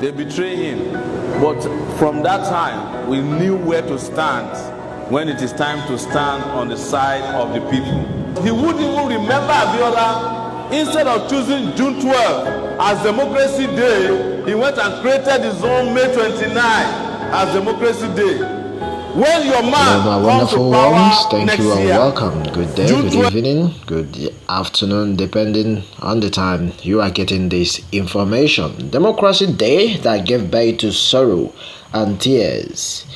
they betray him. But from that time, we knew where to stand when it is time to stand on the side of the people. He wouldn't even remember Abiola. Instead of choosing June 12 as Democracy Day, he went and created his own May 29 as Democracy Day. When your man hello, my comes to wonderful power ones. Thank next you and year, welcome. Good day, June good evening, good afternoon, depending on the time you are getting this information. Democracy Day that gave birth to sorrow and tears.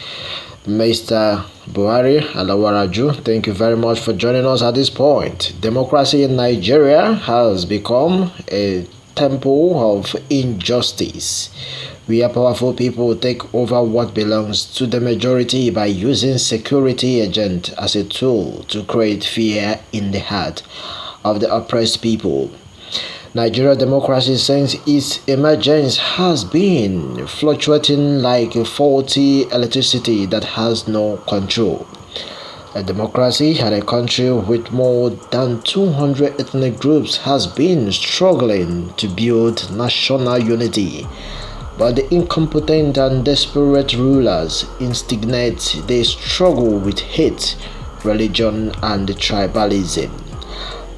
Mr. Buhari Alawaraju, thank you very much for joining us at this point. Democracy in Nigeria has become a temple of injustice, where powerful people take over what belongs to the majority by using security agents as a tool to create fear in the heart of the oppressed people. Nigeria democracy since its emergence has been fluctuating like faulty electricity that has no control. A democracy and a country with more than 200 ethnic groups has been struggling to build national unity, but the incompetent and desperate rulers instigate the struggle with hate, religion, and tribalism.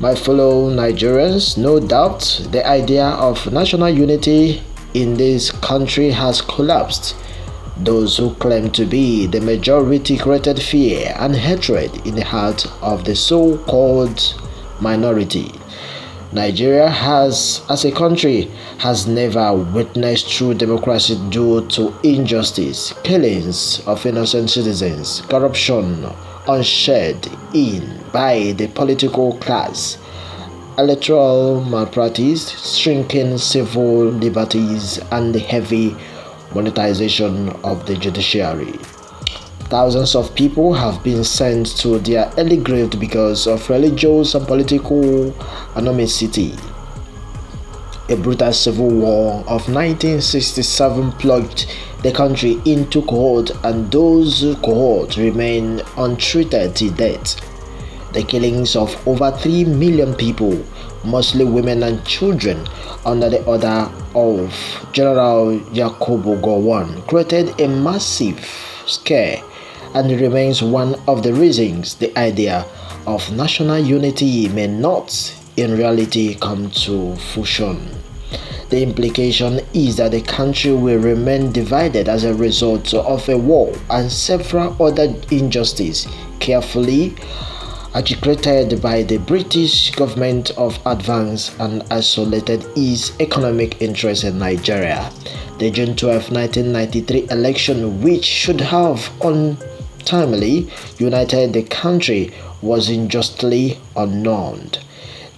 My fellow Nigerians, no doubt the idea of national unity in this country has collapsed. Those who claim to be the majority created fear and hatred in the heart of the so-called minority. Nigeria as a country, has never witnessed true democracy due to injustice, killings of innocent citizens, corruption unshared in by the political class, electoral malpractice, shrinking civil liberties, and the heavy monetization of the judiciary. Thousands of people have been sent to their early grave because of religious and political animosity. A brutal civil war of 1967 plunged the country into cohort, and those cohorts remain untreated till date. The killings of over 3 million people, mostly women and children, under the order of General Yakubu Gowon, created a massive scare and remains one of the reasons the idea of national unity may not in reality come to fruition. The implication is that the country will remain divided as a result of a war and several other injustices carefully articulated by the British government of advanced and isolated its economic interests in Nigeria. The June 12, 1993 election, which should have untimely united the country, was unjustly annulled.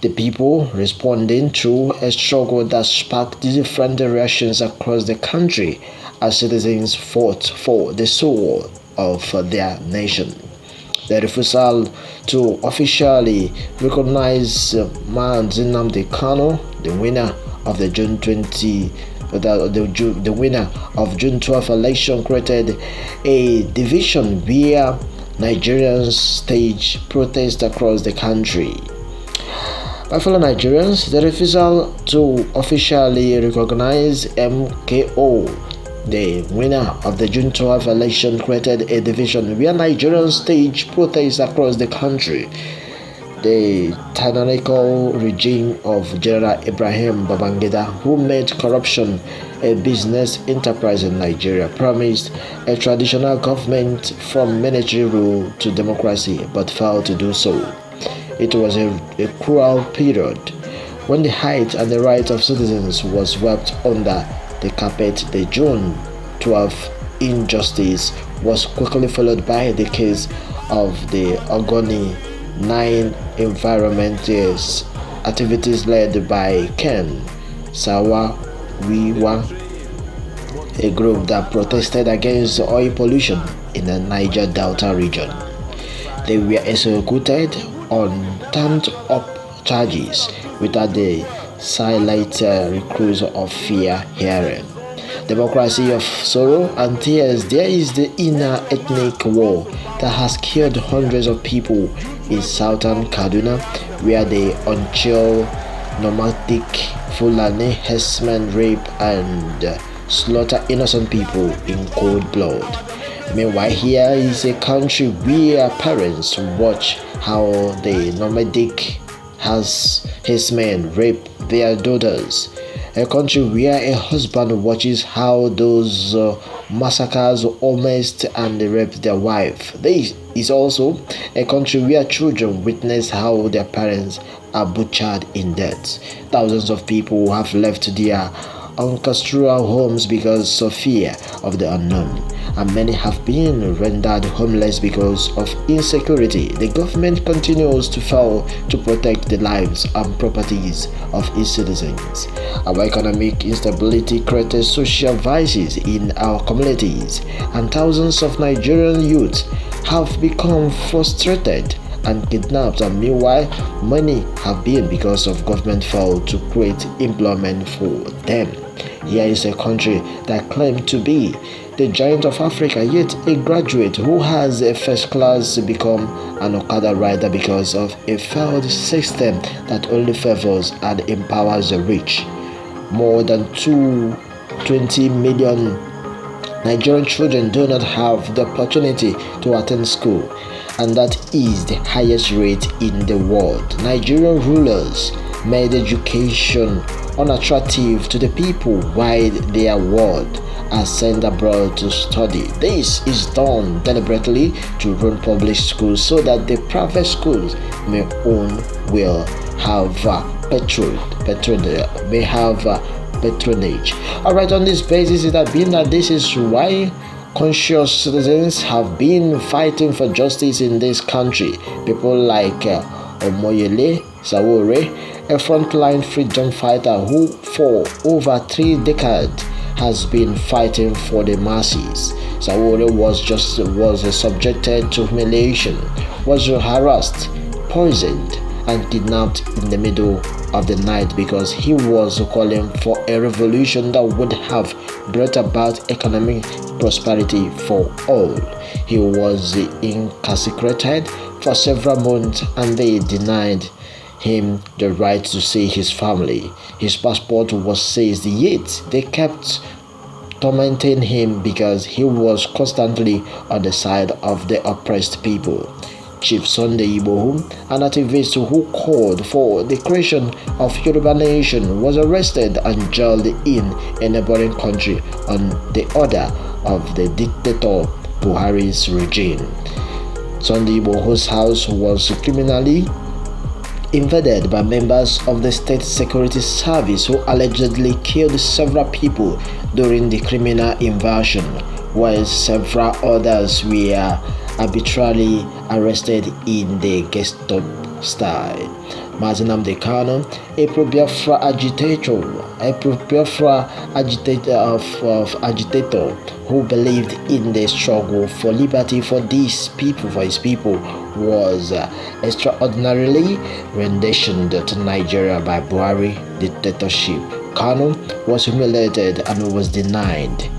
The people responding through a struggle that sparked different reactions across the country as citizens fought for the soul of their nation. The refusal to officially recognize Mazi Nnamdi Kanu, the winner of the winner of June 12 election, created a division where Nigerians staged protests across the country. My fellow Nigerians, the refusal to officially recognize MKO, the winner of the June 12 election, created a division where Nigerians staged protests across the country. The tyrannical regime of General Ibrahim Babangida, who made corruption a business enterprise in Nigeria, promised a traditional government from military rule to democracy but failed to do so. It was a cruel period when the height and the rights of citizens was swept under the carpet. The June 12 injustice was quickly followed by the case of the Ogoni 9 environmental activities led by Ken Sawa-Wiwa, a group that protested against oil pollution in the Niger Delta region. They were executed on turned-up charges without the silent recruits of fear hearing. Democracy of sorrow and tears. There is the inner ethnic war that has killed hundreds of people in southern Kaduna, where the unchill nomadic Fulani herdsmen rape and slaughter innocent people in cold blood. Meanwhile, here is a country where parents watch how the nomadic has his men rape their daughters. A country where a husband watches how those massacres almost and rape their wife. This is also a country where children witness how their parents are butchered in death. Thousands of people have left their ancestral homes because of fear of the unknown, and many have been rendered homeless because of insecurity. The government continues to fail to protect the lives and properties of its citizens. Our economic instability creates social vices in our communities, and thousands of Nigerian youths have become frustrated and kidnapped, and meanwhile many have been because of government fail to create employment for them. Here is a country that claimed to be the giant of Africa, yet a graduate who has a first class become an Okada rider because of a failed system that only favors and empowers the rich. More than 220 million Nigerian children do not have the opportunity to attend school, and that is the highest rate in the world. Nigerian rulers made education unattractive to the people while their world are sent abroad to study. This is done deliberately to run public schools so that the private schools may have patronage. Alright, on this basis, it has been that this is why conscious citizens have been fighting for justice in this country. People like Omoyele Sowore, a frontline freedom fighter who for over 3 decades has been fighting for the masses. Sowore was subjected to humiliation, was harassed, poisoned, and kidnapped in the middle of the night because he was calling for a revolution that would have brought about economic prosperity for all. He was incarcerated for several months, and they denied him the right to see his family. His passport was seized, yet they kept tormenting him because he was constantly on the side of the oppressed people. Chief Sunday Igboho, an activist who called for the creation of Yoruba Nation, was arrested and jailed in a neighboring country on the order of the dictator Buhari's regime. Sunday Igboho's house was criminally invaded by members of the State Security Service who allegedly killed several people during the criminal invasion, while several others were arbitrarily arrested in the Gestapo style. Mazi Nnamdi Kanu, a pro-Biafra agitator who believed in the struggle for liberty for his people, was extraordinarily renditioned to Nigeria by Buhari dictatorship. Kanu was humiliated and was denied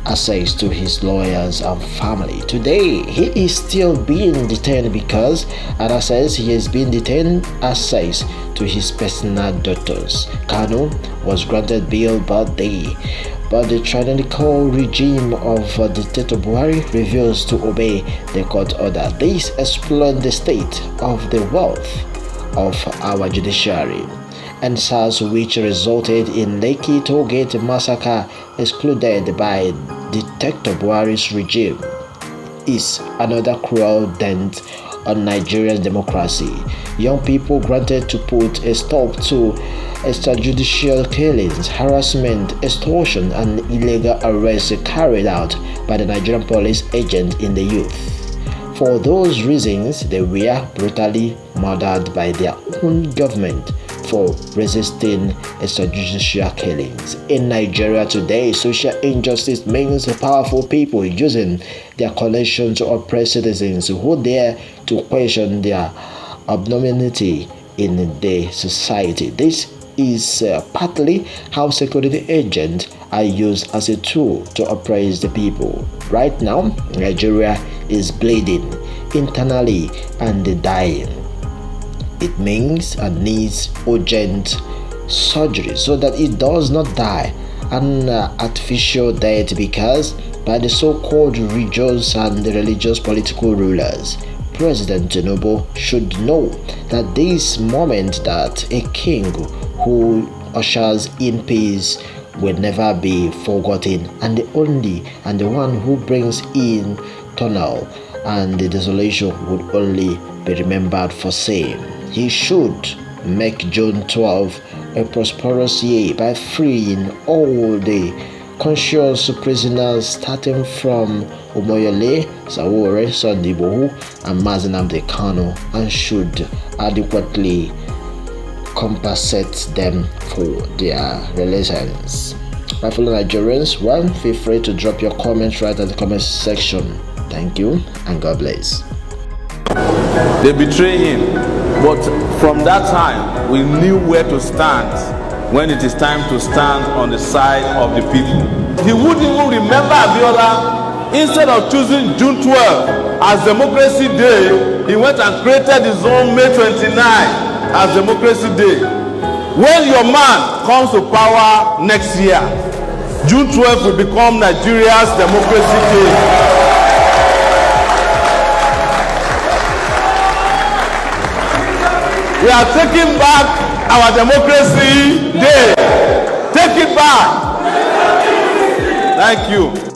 access to his lawyers and family. Today, he is still being detained because, Anna says, he has been detained access to his personal doctors. Kanu was granted bail but the tyrannical regime of dictator Buhari refused to obey the court order. This exploited the state of the wealth of our judiciary, and SARS, which resulted in Lekki Tollgate massacre excluded by dictator Buhari's regime, is another cruel dent on Nigerian democracy. Young people granted to put a stop to extrajudicial killings, harassment, extortion, and illegal arrests carried out by the Nigerian police agent in the youth. For those reasons, they were brutally murdered by their own government for resisting extrajudicial killings. In Nigeria today, social injustice means powerful people using their connection to oppress citizens who dare to question their abnormality in the society. This is partly how security agents are used as a tool to oppress the people. Right now, Nigeria is bleeding internally and dying. It means and needs urgent surgery so that it does not die an artificial death because by the so-called religious and religious political rulers. President Tinubu should know that this moment that a king who ushers in peace will never be forgotten, and the one who brings in turmoil and the desolation would only be remembered for same. He should make June 12 a prosperous year by freeing all the conscious prisoners starting from Omoyole, Sawore, Sunday Igboho, and Mazi Nnamdi Kanu, and should adequately compensate them for their releases. My fellow Nigerians, feel free to drop your comments right at the comment section. Thank you and God bless. They betray him, but from that time we knew where to stand when it is time to stand on the side of the people. He wouldn't even remember Abiola. Instead of choosing June 12 as Democracy Day, he went and created his own May 29 as Democracy Day. When your man comes to power next year, June 12 will become Nigeria's Democracy Day. We are taking back our Democracy Day. Take it back. Thank you.